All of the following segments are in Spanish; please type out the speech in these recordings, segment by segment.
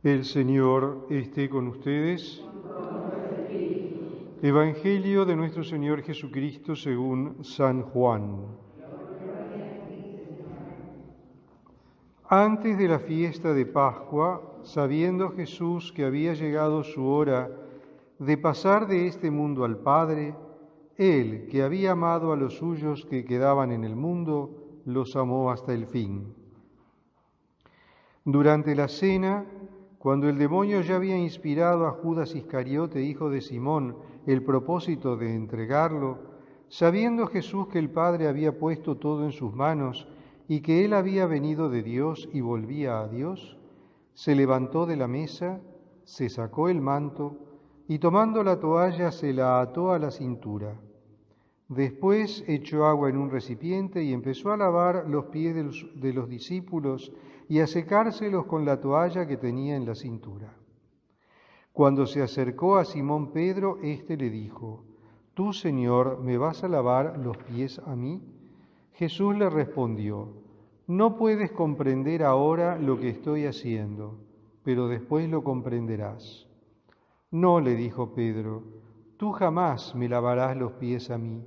El Señor esté con ustedes. Evangelio de nuestro Señor Jesucristo según San Juan. Antes de la fiesta de Pascua, sabiendo Jesús que había llegado su hora de pasar de este mundo al Padre, Él, que había amado a los suyos que quedaban en el mundo, los amó hasta el fin. Durante la cena, cuando el demonio ya había inspirado a Judas Iscariote, hijo de Simón, el propósito de entregarlo, sabiendo Jesús que el Padre había puesto todo en sus manos y que Él había venido de Dios y volvía a Dios, se levantó de la mesa, se sacó el manto y tomando la toalla se la ató a la cintura. Después echó agua en un recipiente y empezó a lavar los pies de los discípulos y a secárselos con la toalla que tenía en la cintura. Cuando se acercó a Simón Pedro, éste le dijo: «¿Tú, Señor, me vas a lavar los pies a mí?» Jesús le respondió: «No puedes comprender ahora lo que estoy haciendo, pero después lo comprenderás». «No», le dijo Pedro, «tú jamás me lavarás los pies a mí».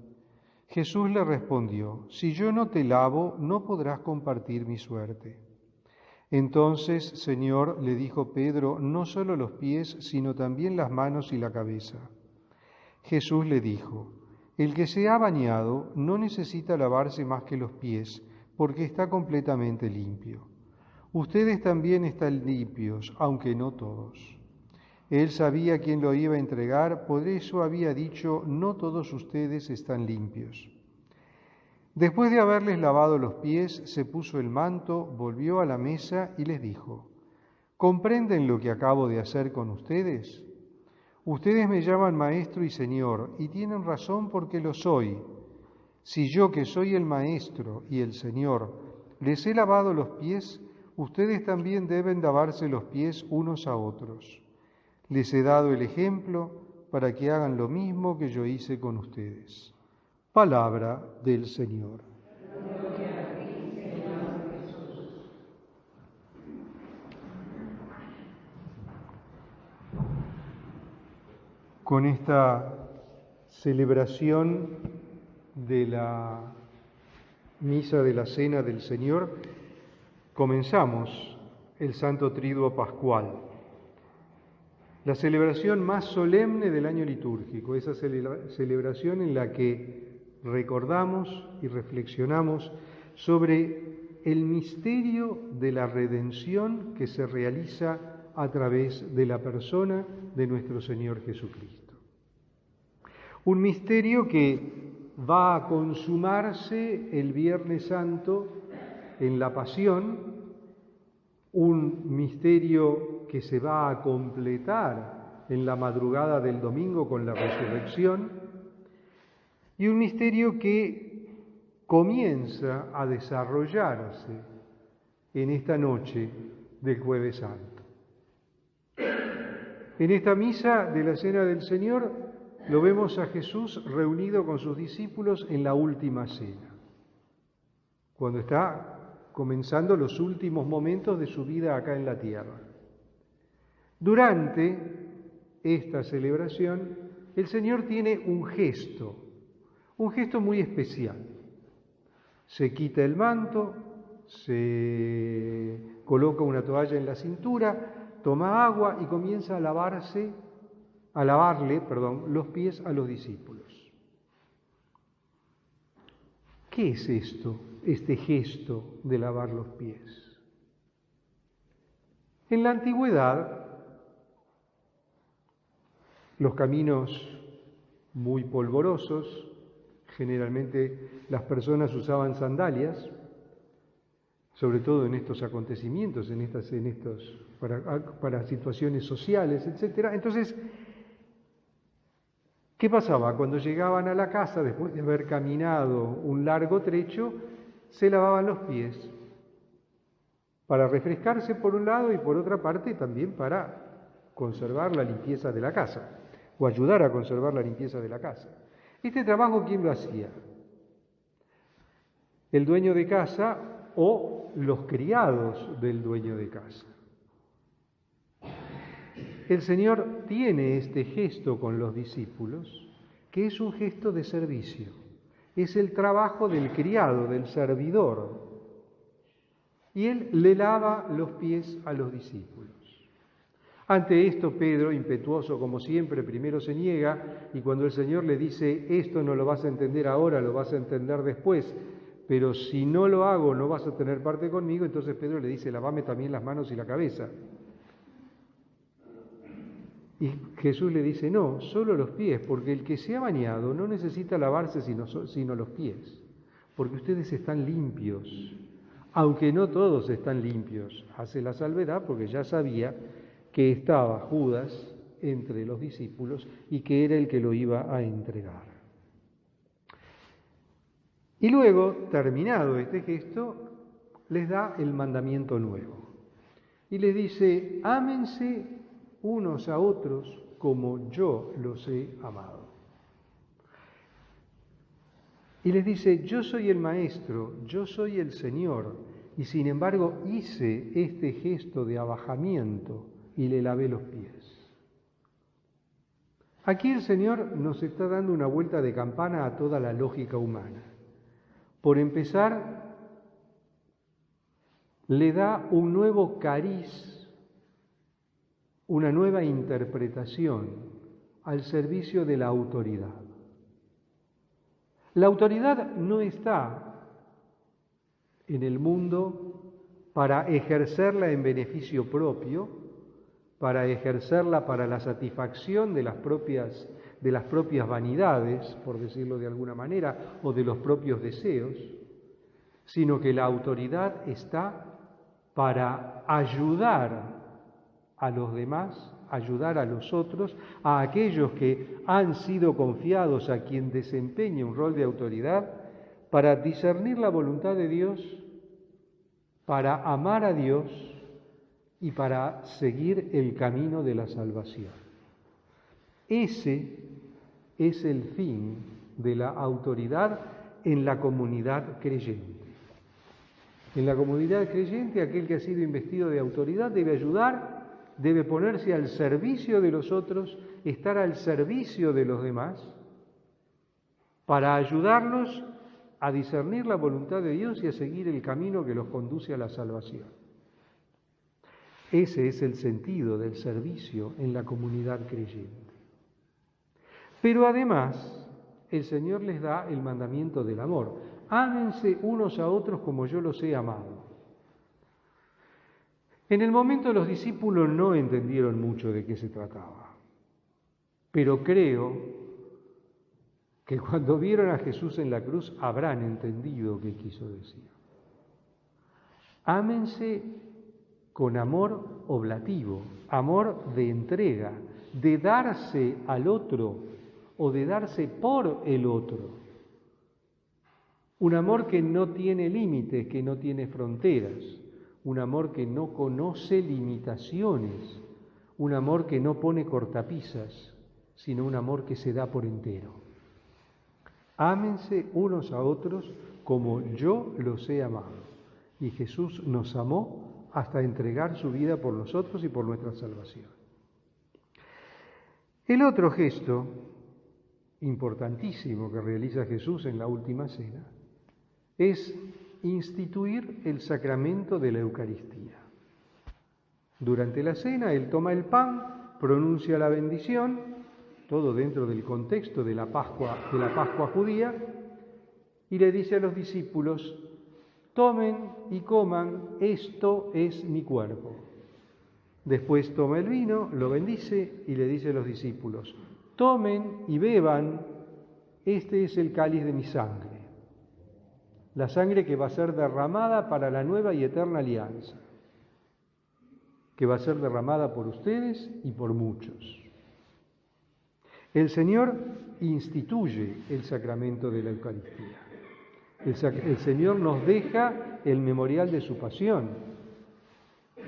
Jesús le respondió: «Si yo no te lavo, no podrás compartir mi suerte». Entonces, Señor, le dijo Pedro, no solo los pies, sino también las manos y la cabeza. Jesús le dijo: «El que se ha bañado no necesita lavarse más que los pies, porque está completamente limpio. Ustedes también están limpios, aunque no todos». Él sabía quién lo iba a entregar, por eso había dicho: «No todos ustedes están limpios». Después de haberles lavado los pies, se puso el manto, volvió a la mesa y les dijo: «¿Comprenden lo que acabo de hacer con ustedes? Ustedes me llaman Maestro y Señor, y tienen razón porque lo soy. Si yo, que soy el Maestro y el Señor, les he lavado los pies, ustedes también deben lavarse los pies unos a otros. Les he dado el ejemplo para que hagan lo mismo que yo hice con ustedes». Palabra del Señor. Gloria a ti, Señor Jesús. Con esta celebración de la misa de la Cena del Señor, comenzamos el Santo Triduo Pascual, la celebración más solemne del año litúrgico, esa celebración en la que recordamos y reflexionamos sobre el misterio de la redención que se realiza a través de la persona de nuestro Señor Jesucristo. Un misterio que va a consumarse el Viernes Santo en la Pasión, un misterio que se va a completar en la madrugada del domingo con la resurrección, y un misterio que comienza a desarrollarse en esta noche del Jueves Santo. En esta misa de la Cena del Señor lo vemos a Jesús reunido con sus discípulos en la última cena, cuando está comenzando los últimos momentos de su vida acá en la tierra. Durante esta celebración, el Señor tiene un gesto muy especial. Se quita el manto, se coloca una toalla en la cintura, toma agua y comienza a lavarle los pies a los discípulos. ¿Qué es esto, este gesto de lavar los pies? En la antigüedad, los caminos muy polvorosos, generalmente las personas usaban sandalias, sobre todo en estos acontecimientos, para situaciones sociales, etc. Entonces, ¿qué pasaba? Cuando llegaban a la casa, después de haber caminado un largo trecho, se lavaban los pies para refrescarse por un lado y por otra parte también para conservar la limpieza de la casa o ayudar a conservar la limpieza de la casa. Este trabajo, ¿quién lo hacía? El dueño de casa o los criados del dueño de casa. el Señor tiene este gesto con los discípulos, que es un gesto de servicio. Es el trabajo del criado, del servidor. Y Él le lava los pies a los discípulos. Ante esto, Pedro, impetuoso como siempre, primero se niega, y cuando el Señor le dice, esto no lo vas a entender ahora, lo vas a entender después, pero si no lo hago no vas a tener parte conmigo, entonces Pedro le dice, lavame también las manos y la cabeza. Y Jesús le dice, no, solo los pies, porque el que se ha bañado no necesita lavarse sino los pies, porque ustedes están limpios, aunque no todos están limpios. Hace la salvedad porque ya sabía que estaba Judas entre los discípulos y que era el que lo iba a entregar. Y luego, terminado este gesto, les da el mandamiento nuevo. Y les dice, ámense unos a otros como yo los he amado. Y les dice, yo soy el Maestro, yo soy el Señor, y sin embargo hice este gesto de abajamiento y le lavé los pies. Aquí el Señor nos está dando una vuelta de campana a toda la lógica humana. Por empezar, le da un nuevo cariz, una nueva interpretación al servicio de la autoridad. La autoridad no está en el mundo para ejercerla en beneficio propio, para ejercerla para la satisfacción de las propias vanidades, por decirlo de alguna manera, o de los propios deseos, sino que la autoridad está para ayudar a los demás, ayudar a los otros, a aquellos que han sido confiados a quien desempeñe un rol de autoridad, para discernir la voluntad de Dios, para amar a Dios y para seguir el camino de la salvación. Ese es el fin de la autoridad en la comunidad creyente. En la comunidad creyente, aquel que ha sido investido de autoridad debe ayudar, debe ponerse al servicio de los otros, estar al servicio de los demás, para ayudarlos a discernir la voluntad de Dios y a seguir el camino que los conduce a la salvación. Ese es el sentido del servicio en la comunidad creyente. Pero además, el Señor les da el mandamiento del amor. Ámense unos a otros como yo los he amado. En el momento los discípulos no entendieron mucho de qué se trataba, pero creo que cuando vieron a Jesús en la cruz habrán entendido qué quiso decir. Ámense con amor oblativo, amor de entrega, de darse al otro o de darse por el otro. Un amor que no tiene límites, que no tiene fronteras, un amor que no conoce limitaciones, un amor que no pone cortapisas, sino un amor que se da por entero. Ámense unos a otros como yo los he amado. Y Jesús nos amó hasta entregar su vida por nosotros y por nuestra salvación. El otro gesto importantísimo que realiza Jesús en la última cena es instituir el sacramento de la Eucaristía. Durante la cena, Él toma el pan, pronuncia la bendición, todo dentro del contexto de la Pascua judía, y le dice a los discípulos, tomen y coman, esto es mi cuerpo. Después toma el vino, lo bendice y le dice a los discípulos, tomen y beban, este es el cáliz de mi sangre. La sangre que va a ser derramada para la nueva y eterna alianza, que va a ser derramada por ustedes y por muchos. El Señor instituye el sacramento de la Eucaristía. El Señor nos deja el memorial de su pasión,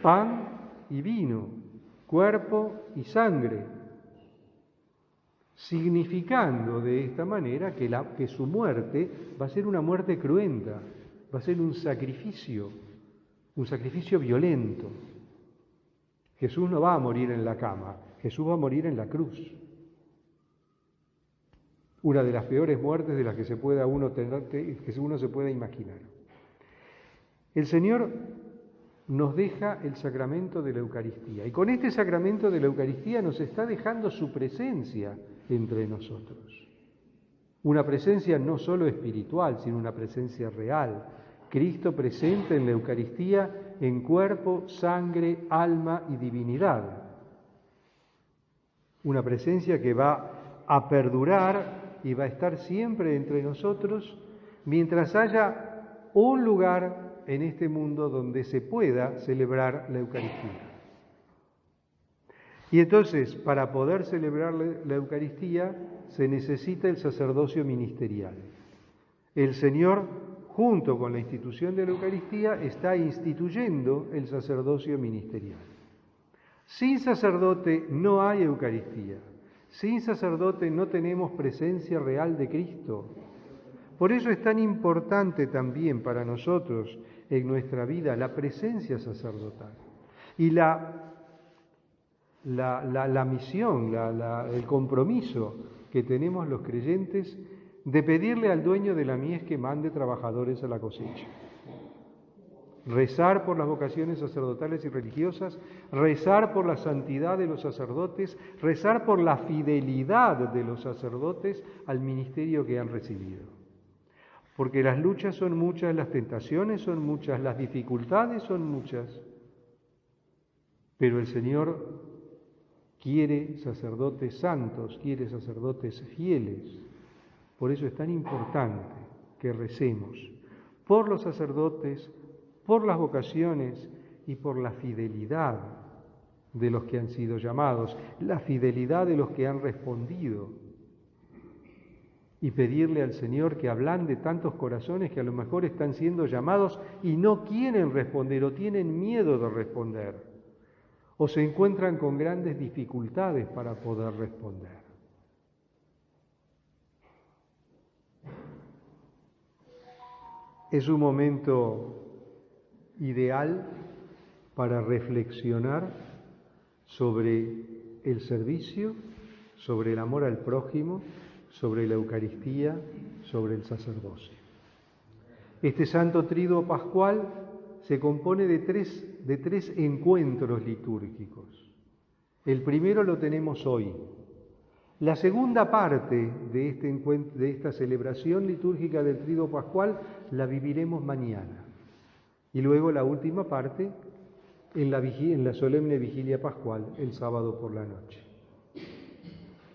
pan y vino, cuerpo y sangre, significando de esta manera que su muerte va a ser una muerte cruenta, va a ser un sacrificio violento, Jesús no va a morir en la cama, Jesús va a morir en la cruz. Una de las peores muertes de las que uno se pueda imaginar. El Señor nos deja el sacramento de la Eucaristía, y con este sacramento de la Eucaristía nos está dejando su presencia entre nosotros. Una presencia no solo espiritual, sino una presencia real. Cristo presente en la Eucaristía en cuerpo, sangre, alma y divinidad. Una presencia que va a perdurar y va a estar siempre entre nosotros mientras haya un lugar en este mundo donde se pueda celebrar la Eucaristía. Y entonces, para poder celebrar la Eucaristía, se necesita el sacerdocio ministerial. El Señor, junto con la institución de la Eucaristía, está instituyendo el sacerdocio ministerial. Sin sacerdote no hay Eucaristía. Sin sacerdote no tenemos presencia real de Cristo. Por eso es tan importante también para nosotros en nuestra vida la presencia sacerdotal y la misión, el compromiso que tenemos los creyentes de pedirle al dueño de la mies que mande trabajadores a la cosecha. Rezar por las vocaciones sacerdotales y religiosas, rezar por la santidad de los sacerdotes, rezar por la fidelidad de los sacerdotes al ministerio que han recibido. Porque las luchas son muchas, las tentaciones son muchas, las dificultades son muchas, pero el Señor quiere sacerdotes santos, quiere sacerdotes fieles. Por eso es tan importante que recemos por los sacerdotes, por las vocaciones y por la fidelidad de los que han sido llamados, la fidelidad de los que han respondido. Y pedirle al Señor que ablande tantos corazones que a lo mejor están siendo llamados y no quieren responder o tienen miedo de responder, o se encuentran con grandes dificultades para poder responder. Es un momento ideal para reflexionar sobre el servicio, sobre el amor al prójimo, sobre la Eucaristía, sobre el sacerdocio. Este Santo Tríduo Pascual se compone de tres encuentros litúrgicos. El primero lo tenemos hoy. La segunda parte de esta celebración litúrgica del Tríduo Pascual la viviremos mañana. Y luego la última parte en la solemne vigilia pascual, el sábado por la noche.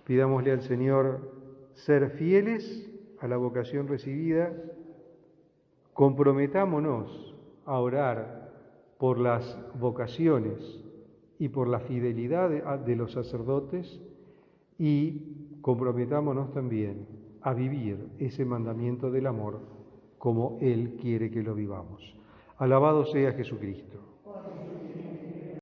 Pidámosle al Señor ser fieles a la vocación recibida, comprometámonos a orar por las vocaciones y por la fidelidad de los sacerdotes y comprometámonos también a vivir ese mandamiento del amor como Él quiere que lo vivamos. Alabado sea Jesucristo.